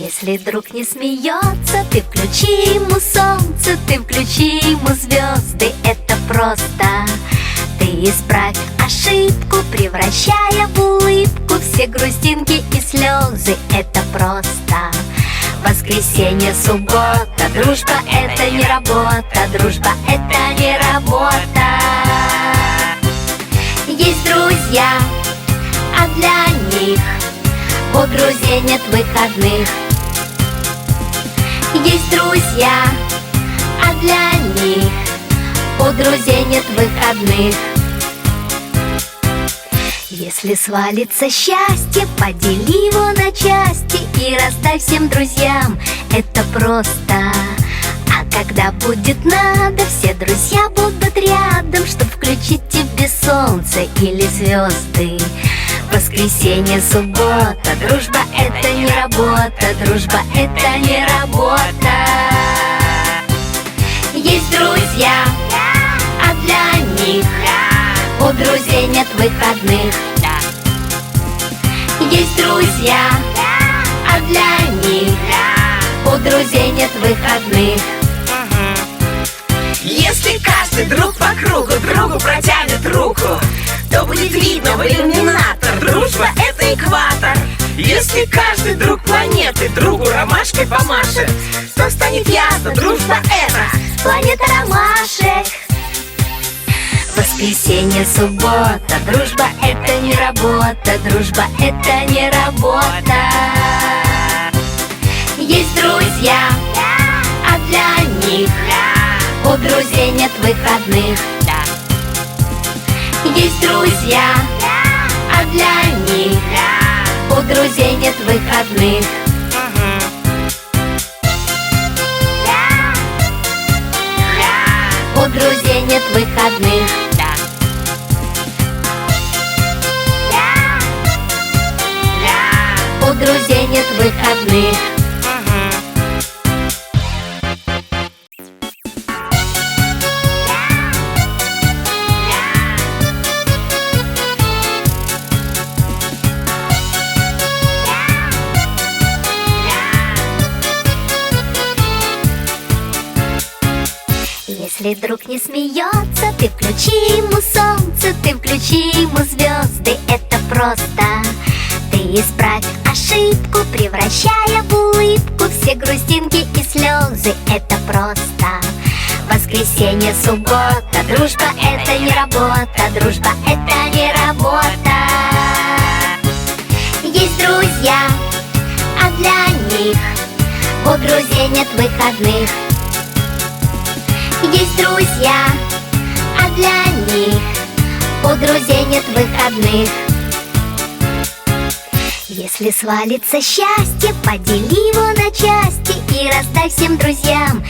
Если друг не смеется, ты включи ему солнце, ты включи ему звезды. Это просто. Ты исправь ошибку, превращая в улыбку все грустинки и слезы. Это просто. Воскресенье, суббота, дружба — это не работа, дружба — это не работа. Есть друзья, а для них у друзей нет выходных. Есть друзья, а для них у друзей нет выходных. Если свалится счастье, подели его на части и раздай всем друзьям. Это просто. А когда будет надо, все друзья будут рядом, чтоб включить тебе солнце или звезды. Воскресенье, суббота, дружба — это не работа, дружба — это не работа. Есть друзья, а для них у друзей нет выходных. Есть друзья, а для них у друзей нет выходных. Если каждый друг по кругу другу протянет руку, то будет видно в иллюминатор: дружба — это экватор. Если каждый друг планеты другу ромашкой помашет, то станет ясно: дружба — это планета ромашек. Воскресенье, суббота, дружба — это не работа, дружба — это не работа. Есть друзья, а для них у друзей нет выходных. Есть друзья, а для них у друзей нет выходных. У друзей нет выходных. У друзей нет выходных. Если друг не смеется, ты включи ему солнце, ты включи ему звезды. Это просто. Ты исправь ошибку, превращая в улыбку все грустинки и слезы. Это просто. Воскресенье, суббота, дружба — это не работа, дружба — это не работа. Есть друзья, а для них у друзей нет выходных. Есть друзья, а для них у друзей нет выходных. Если свалится счастье, подели его на части и раздай всем друзьям.